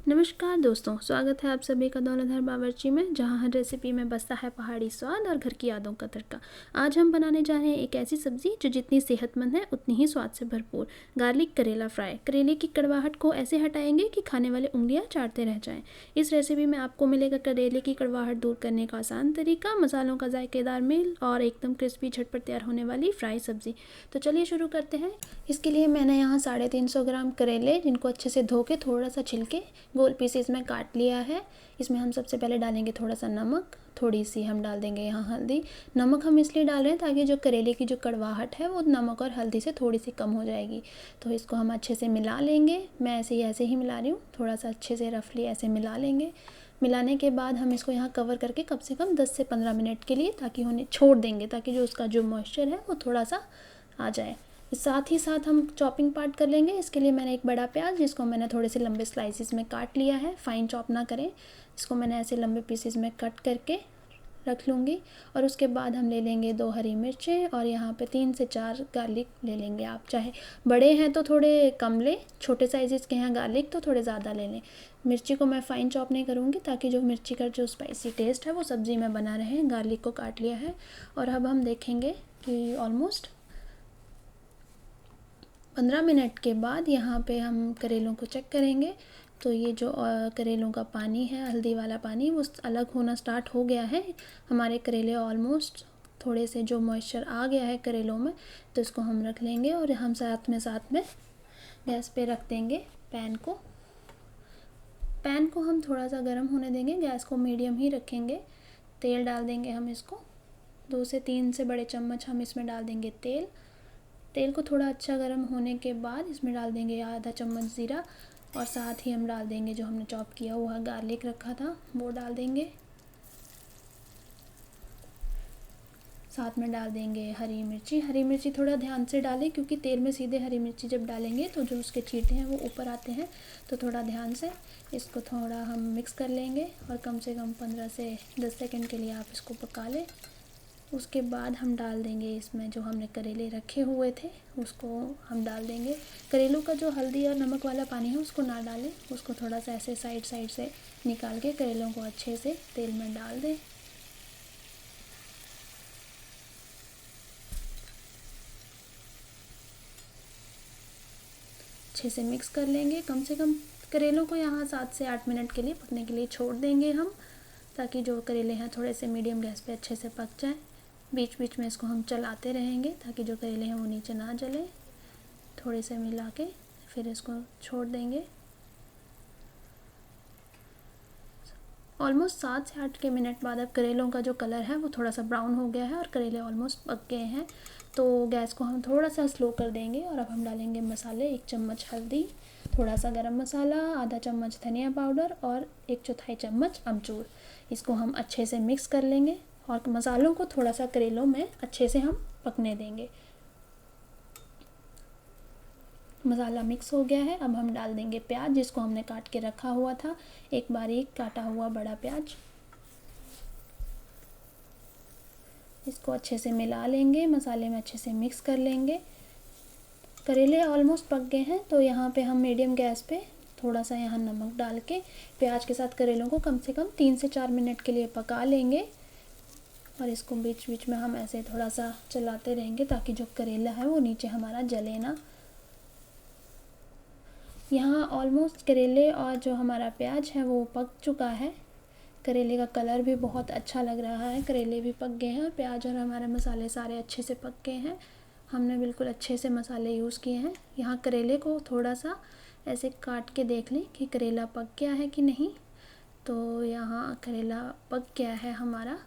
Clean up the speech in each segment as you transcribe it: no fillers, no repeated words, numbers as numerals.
नमस्कार दोस्तों, स्वागत है आप सभी का दौलतधार बावर्ची में, जहां हर रेसिपी में बसता है पहाड़ी स्वाद और घर की यादों का तड़का। आज हम बनाने जा रहे हैं एक ऐसी सब्जी जो जितनी सेहतमंद है उतनी ही स्वाद से भरपूर, गार्लिक करेला फ्राई। करेले की कड़वाहट को ऐसे हटाएंगे कि खाने वाले उंगलियां चाटते रह जाएं। इस रेसिपी में आपको मिलेगा करेले की कड़वाहट दूर करने का आसान तरीका, मसालों का जायकेदार मेल और एकदम क्रिस्पी झटपट तैयार होने वाली फ्राई सब्जी। तो चलिए शुरू करते हैं। इसके लिए मैंने यहाँ 350 ग्राम करेले, जिनको अच्छे से धो के थोड़ा सा छिलके गोल पीसेस में काट लिया है। इसमें हम सबसे पहले डालेंगे थोड़ा सा नमक, थोड़ी सी हम डाल देंगे यहाँ हल्दी। नमक हम इसलिए डाल रहे हैं ताकि जो करेले की जो कड़वाहट है वो नमक और हल्दी से थोड़ी सी कम हो जाएगी। तो इसको हम अच्छे से मिला लेंगे। मैं ऐसे ही मिला रही हूँ, थोड़ा सा अच्छे से रफली ऐसे मिला लेंगे। मिलाने के बाद हम इसको यहाँ कवर करके कम से कम 10 से 15 मिनट के लिए ताकि होने छोड़ देंगे, ताकि जो उसका जो मॉइस्चर है वो थोड़ा सा आ जाए। साथ ही साथ हम चॉपिंग पार्ट कर लेंगे। इसके लिए मैंने एक बड़ा प्याज, जिसको मैंने थोड़े से लंबे स्लाइसिस में काट लिया है, फाइन चॉप ना करें। इसको मैंने ऐसे लंबे पीसेस में कट करके रख लूँगी। और उसके बाद हम ले लेंगे 2 हरी मिर्चें और यहाँ पे 3 से 4 गार्लिक ले लेंगे। आप चाहे बड़े हैं तो थोड़े कम लें, छोटे साइज़ के हैं गार्लिक तो थोड़े ज़्यादा ले लें। मिर्ची को मैं फ़ाइन चॉप नहीं करूँगी ताकि जो मिर्ची का जो स्पाइसी टेस्ट है वो सब्ज़ी में बना रहे। गार्लिक को काट लिया है और अब हम देखेंगे कि ऑलमोस्ट 15 मिनट के बाद यहाँ पे हम करेलों को चेक करेंगे। तो ये जो करेलों का पानी है, हल्दी वाला पानी, वो अलग होना स्टार्ट हो गया है। हमारे करेले ऑलमोस्ट थोड़े से जो मॉइस्चर आ गया है करेलों में, तो इसको हम रख लेंगे और हम साथ में गैस पे रख देंगे पैन को हम थोड़ा सा गर्म होने देंगे। गैस को मीडियम ही रखेंगे। तेल डाल देंगे हम इसको 2 से 3 से बड़े चम्मच हम इसमें डाल देंगे तेल को थोड़ा अच्छा गर्म होने के बाद इसमें डाल देंगे आधा चम्मच ज़ीरा और साथ ही हम डाल देंगे जो हमने चॉप किया हुआ गार्लिक रखा था वो डाल देंगे। साथ में डाल देंगे हरी मिर्ची थोड़ा ध्यान से डालें, क्योंकि तेल में सीधे हरी मिर्ची जब डालेंगे तो जो उसके छींटे हैं वो ऊपर आते हैं। तो थोड़ा ध्यान से इसको थोड़ा हम मिक्स कर लेंगे और कम से कम 15 से 10 सेकंड के लिए आप इसको पका लें। उसके बाद हम डाल देंगे इसमें जो हमने करेले रखे हुए थे उसको हम डाल देंगे। करेलों का जो हल्दी और नमक वाला पानी है उसको ना डालें, उसको थोड़ा सा ऐसे साइड से निकाल के करेलों को अच्छे से तेल में डाल दें। अच्छे से मिक्स कर लेंगे। कम से कम करेलों को यहाँ 7 से 8 मिनट के लिए पकने के लिए छोड़ देंगे हम, ताकि जो करेले हैं थोड़े से मीडियम गैस पे अच्छे से पक जाएं। बीच बीच में इसको हम चलाते रहेंगे ताकि जो करेले हैं वो नीचे ना जले। थोड़े से मिला के फिर इसको छोड़ देंगे। ऑलमोस्ट 7 से 8 के मिनट बाद अब करेलों का जो कलर है वो थोड़ा सा ब्राउन हो गया है और करेले ऑलमोस्ट पक गए हैं। तो गैस को हम थोड़ा सा स्लो कर देंगे और अब हम डालेंगे मसाले। 1 चम्मच हल्दी, थोड़ा सा गरम मसाला, आधा चम्मच धनिया पाउडर और 1/4 चम्मच अमचूर। इसको हम अच्छे से मिक्स कर लेंगे और मसालों को थोड़ा सा करेलों में अच्छे से हम पकने देंगे। मसाला मिक्स हो गया है। अब हम डाल देंगे प्याज, जिसको हमने काट के रखा हुआ था, एक बारीक काटा हुआ बड़ा प्याज। इसको अच्छे से मिला लेंगे, मसाले में अच्छे से मिक्स कर लेंगे। करेले ऑलमोस्ट पक गए हैं तो यहाँ पे हम मीडियम गैस पे थोड़ा सा यहाँ नमक डाल के प्याज के साथ करेलों को कम से कम 3 से 4 मिनट के लिए पका लेंगे। और इसको बीच बीच में हम ऐसे थोड़ा सा चलाते रहेंगे ताकि जो करेला है वो नीचे हमारा जले ना। यहाँ ऑलमोस्ट करेले और जो हमारा प्याज है वो पक चुका है। करेले का कलर भी बहुत अच्छा लग रहा है, करेले भी पक गए हैं और प्याज और हमारे मसाले सारे अच्छे से पक गए हैं। हमने बिल्कुल अच्छे से मसाले यूज़ किए हैं। यहाँ करेले को थोड़ा सा ऐसे काट के देख लें कि करेला पक गया है कि नहीं। तो यहाँ करेला पक गया है हमारा,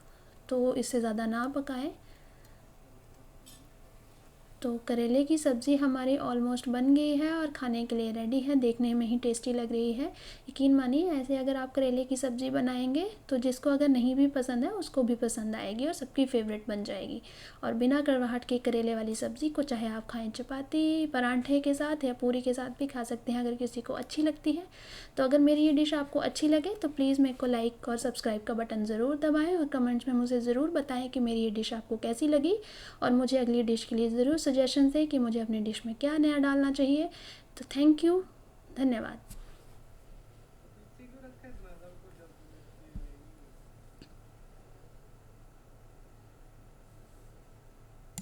तो इससे ज़्यादा ना पकाएं। तो करेले की सब्ज़ी हमारी ऑलमोस्ट बन गई है और खाने के लिए रेडी है। देखने में ही टेस्टी लग रही है। यकीन मानिए, ऐसे अगर आप करेले की सब्ज़ी बनाएंगे तो जिसको अगर नहीं भी पसंद है उसको भी पसंद आएगी और सबकी फेवरेट बन जाएगी। और बिना कड़वाहट के करेले वाली सब्ज़ी को चाहे आप खाएं चपाती, परांठे के साथ या पूरी के साथ भी खा सकते हैं, अगर किसी को अच्छी लगती है। तो अगर मेरी ये डिश आपको अच्छी लगे तो प्लीज़ मेरे को लाइक और सब्सक्राइब का बटन ज़रूर दबाएँ और कमेंट्स में मुझे ज़रूर बताएँ कि मेरी ये डिश आपको कैसी लगी। और मुझे अगली डिश के लिए ज़रूर सजेशन है कि मुझे अपनी डिश में क्या नया डालना चाहिए। तो थैंक यू, धन्यवाद।